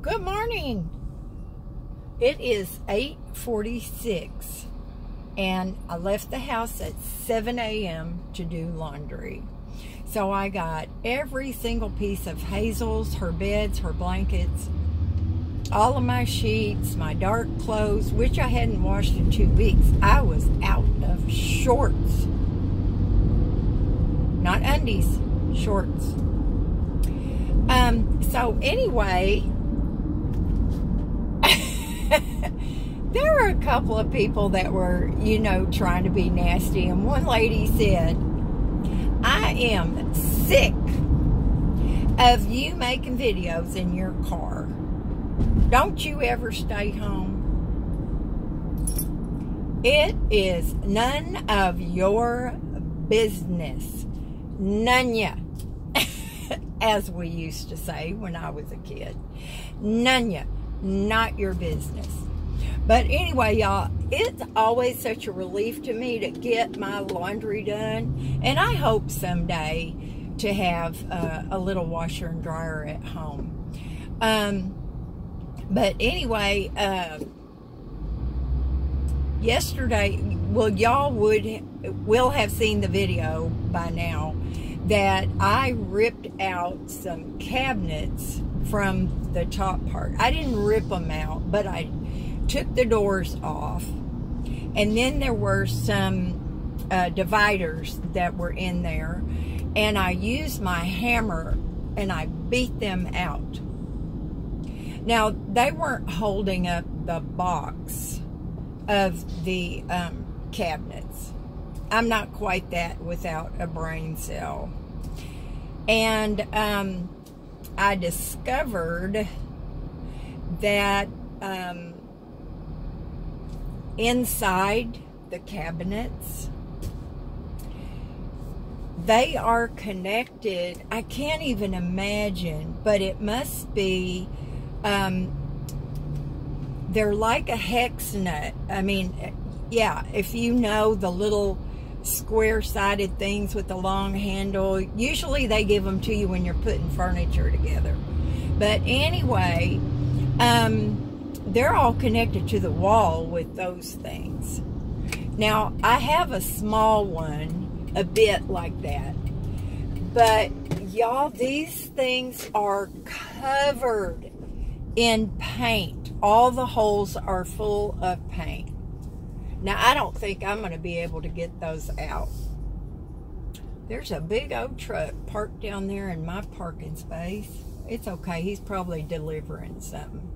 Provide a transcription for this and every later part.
Good morning. It is 8:46 and I left the house at 7 a.m. to do laundry. So I got every single piece of Hazel's, her beds, her blankets, all of my sheets, my dark clothes, which I hadn't washed in 2 weeks. I was out of shorts. Not undies, shorts. So anyway, there were a couple of people that were, trying to be nasty. And one lady said, I am sick of you making videos in your car. Don't you ever stay home? It is none of your business. None ya. As we used to say when I was a kid. None ya. Not your business. But anyway, y'all, it's always such a relief to me to get my laundry done. And I hope someday to have a little washer and dryer at home. But anyway, yesterday, well, y'all will have seen the video by now that I ripped out some cabinets from the top part. I didn't rip them out, but I took the doors off. And then there were some dividers that were in there. And I used my hammer and I beat them out. Now, they weren't holding up the box of the cabinets. I'm not quite that without a brain cell. And I discovered that inside the cabinets, they are connected. I can't even imagine, but it must be, they're like a hex nut. I mean, yeah, if you know the little square-sided things with the long handle, usually they give them to you when you're putting furniture together. But anyway, they're all connected to the wall with those things. Now, I have a small one, a bit like that. But, y'all, these things are covered in paint. All the holes are full of paint. Now, I don't think I'm going to be able to get those out. There's a big old truck parked down there in my parking space. It's okay. He's probably delivering something.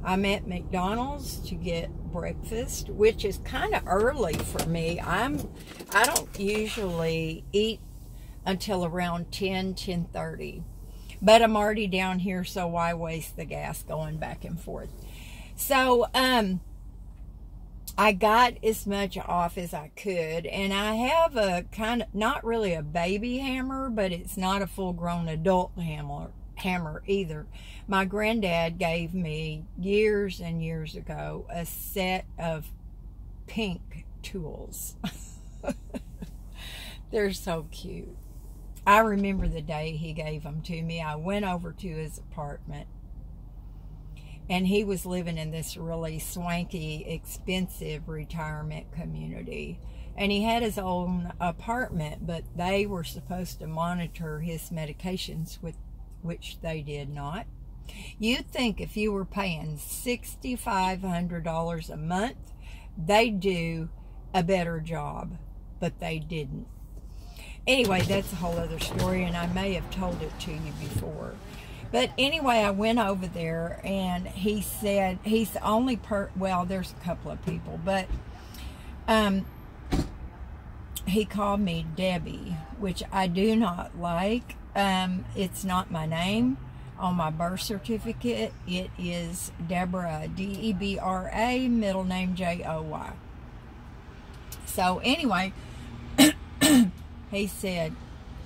I'm at McDonald's to get breakfast, which is kind of early for me. I don't usually eat until around 10:30. But I'm already down here, so why waste the gas going back and forth? So, I got as much off as I could, and I have a kind of, not really a baby hammer, but it's not a full-grown adult hammer either. My granddad gave me years and years ago a set of pink tools. They're so cute. I remember the day he gave them to me. I went over to his apartment, and he was living in this really swanky, expensive retirement community. And he had his own apartment, but they were supposed to monitor his medications, which they did not. You'd think if you were paying $6,500 a month, they'd do a better job, but they didn't. Anyway, that's a whole other story, and I may have told it to you before. But anyway, I went over there, and he said, he's the only well, there's a couple of people, but he called me Debbie, which I do not like. It's not my name. On my birth certificate, it is Deborah, D-E-B-R-A, middle name J-O-Y. So anyway, he said,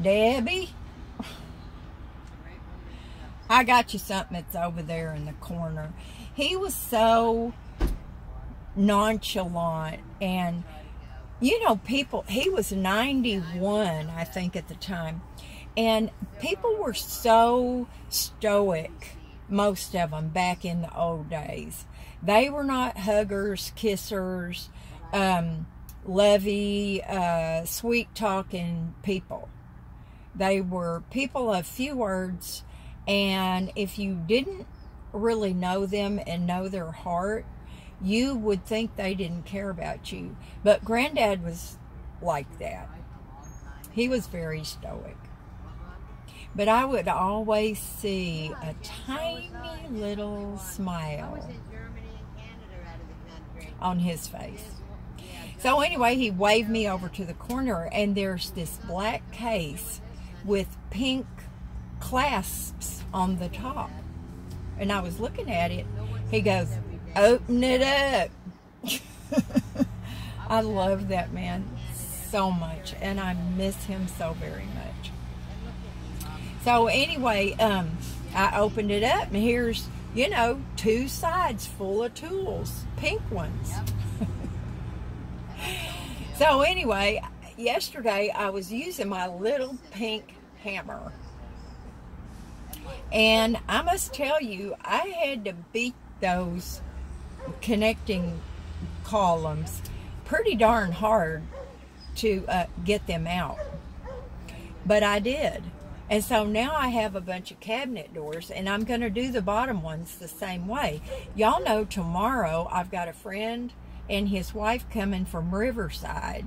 Debbie, I got you something that's over there in the corner. He was so nonchalant, and people, he was 91, I think, at the time, and people were so stoic most of them back in the old days. They were not huggers, kissers, lovey, sweet-talking people. They were people of few words, and if you didn't really know them and know their heart, you would think they didn't care about you. But Granddad was like that. He was very stoic. But I would always see a tiny little smile on his face. So anyway, he waved me over to the corner, and there's this black case with pink clasps on the top. And I was looking at it. He goes, "Open it up." I love that man so much, and I miss him so very much. So anyway, I opened it up, and here's, you know, 2 sides full of tools, pink ones. So anyway, yesterday I was using my little pink hammer, and I must tell you, I had to beat those connecting columns pretty darn hard to get them out, but I did. And so now I have a bunch of cabinet doors, and I'm going to do the bottom ones the same way. Y'all know tomorrow I've got a friend and his wife coming from Riverside.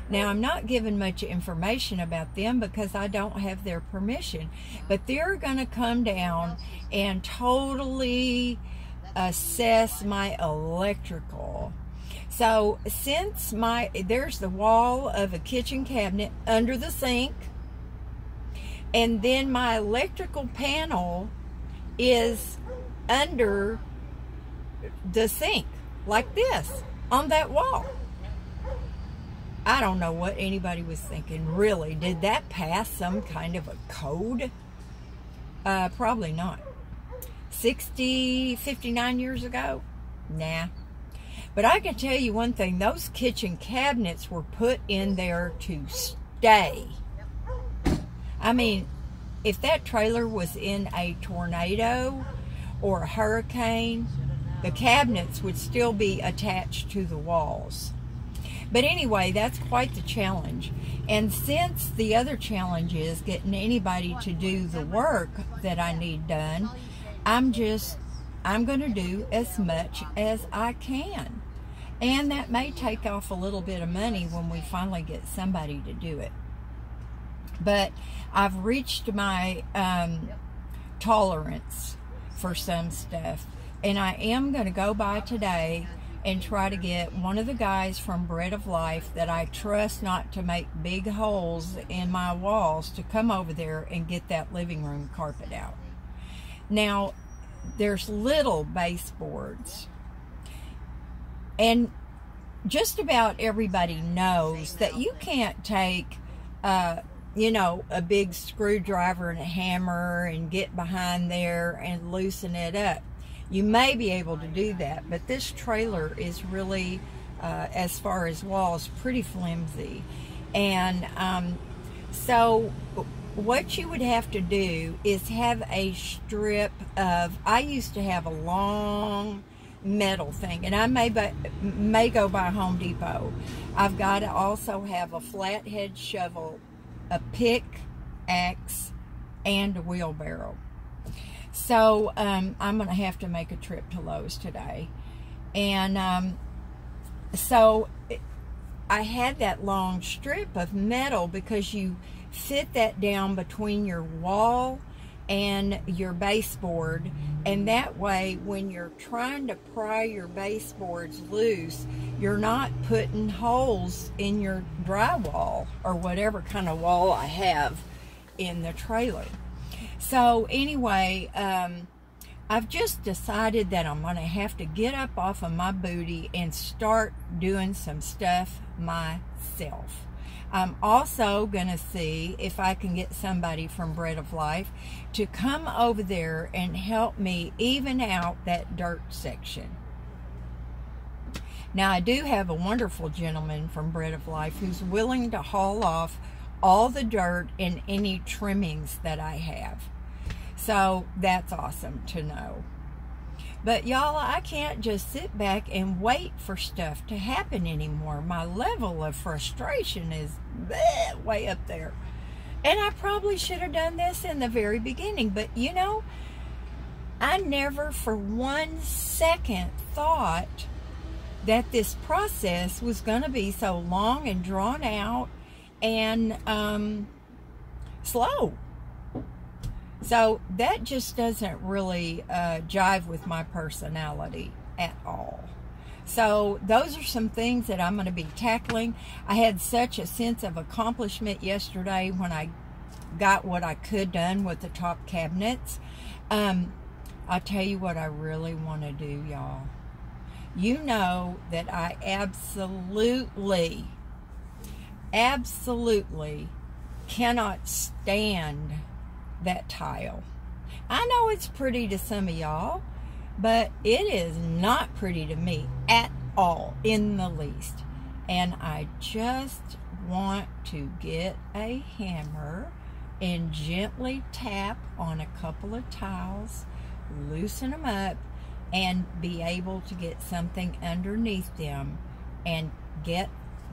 Now, I'm not giving much information about them because I don't have their permission, but they're going to come down and totally assess my electrical. So since there's the wall of a kitchen cabinet under the sink, and then my electrical panel is under the sink, like this, on that wall. I don't know what anybody was thinking, really. Did that pass some kind of a code? Probably not. 59 years ago? Nah. But I can tell you one thing, those kitchen cabinets were put in there to stay. I mean, if that trailer was in a tornado or a hurricane, the cabinets would still be attached to the walls. But anyway, that's quite the challenge. And since the other challenge is getting anybody to do the work that I need done, I'm going to do as much as I can. And that may take off a little bit of money when we finally get somebody to do it. But I've reached my tolerance for some stuff, and I am going to go by today and try to get one of the guys from Bread of Life that I trust not to make big holes in my walls to come over there and get that living room carpet out. Now, there's little baseboards, and just about everybody knows that you can't take you know, a big screwdriver and a hammer and get behind there and loosen it up. You may be able to do that, but this trailer is really, as far as walls, pretty flimsy. And so what you would have to do is have a strip of, I used to have a long metal thing, and I may go by Home Depot. I've got to also have a flathead shovel, a pick, axe, and a wheelbarrow. So I'm going to have to make a trip to Lowe's today. And so I had that long strip of metal because you fit that down between your wall and your baseboard, and that way when you're trying to pry your baseboards loose, you're not putting holes in your drywall or whatever kind of wall I have in the trailer. So anyway, I've just decided that I'm going to have to get up off of my booty and start doing some stuff myself. I'm also going to see if I can get somebody from Bread of Life to come over there and help me even out that dirt section. Now, I do have a wonderful gentleman from Bread of Life who's willing to haul off all the dirt and any trimmings that I have. So that's awesome to know. But y'all, I can't just sit back and wait for stuff to happen anymore. My level of frustration is way up there. And I probably should have done this in the very beginning. But you know, I never for 1 second thought that this process was going to be so long and drawn out and slow. So that just doesn't really jive with my personality at all. So those are some things that I'm going to be tackling. I had such a sense of accomplishment yesterday when I got what I could done with the top cabinets. I'll tell you what I really want to do, y'all. You know that I absolutely cannot stand that tile. I know it's pretty to some of y'all, but it is not pretty to me at all, in the least. And I just want to get a hammer and gently tap on a couple of tiles, loosen them up, and be able to get something underneath them and get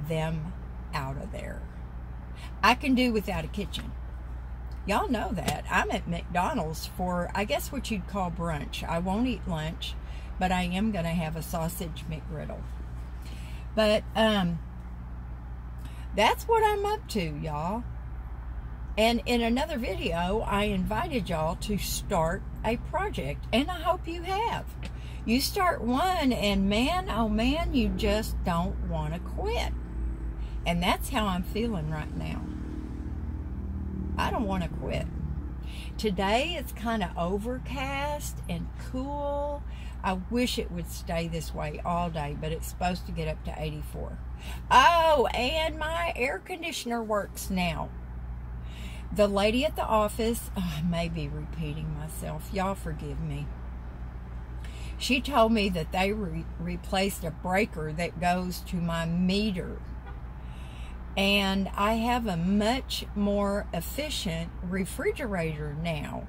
them out of there. I can do without a kitchen. Y'all know that. I'm at McDonald's for, I guess, what you'd call brunch. I won't eat lunch, but I am going to have a sausage McGriddle. But that's what I'm up to, y'all. And in another video, I invited y'all to start a project, and I hope you have. You start one, and man, oh man, you just don't want to quit. And that's how I'm feeling right now. I don't want to quit. Today, it's kind of overcast and cool. I wish it would stay this way all day, but it's supposed to get up to 84. Oh, and my air conditioner works now. The lady at the office, I may be repeating myself. Y'all forgive me. She told me that they replaced a breaker that goes to my meter. And I have a much more efficient refrigerator now.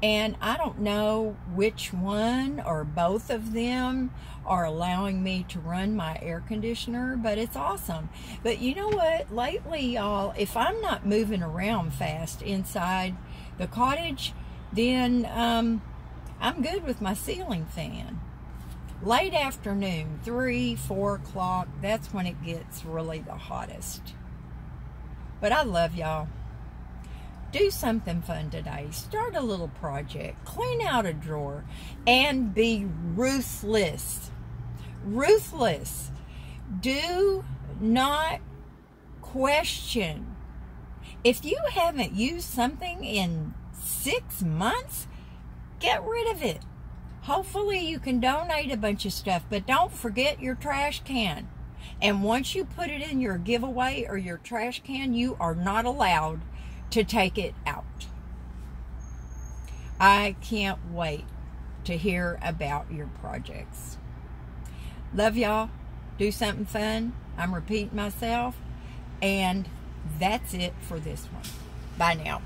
And I don't know which one or both of them are allowing me to run my air conditioner, but it's awesome. But you know what? Lately, y'all, if I'm not moving around fast inside the cottage, then I'm good with my ceiling fan. Late afternoon, 3, 4 o'clock, that's when it gets really the hottest. But I love y'all. Do something fun today. Start a little project. Clean out a drawer. And be ruthless. Ruthless. Do not question. If you haven't used something in 6 months, get rid of it. Hopefully you can donate a bunch of stuff, but don't forget your trash can. And once you put it in your giveaway or your trash can, you are not allowed to take it out. I can't wait to hear about your projects. Love y'all. Do something fun. I'm repeating myself. And that's it for this one. Bye now.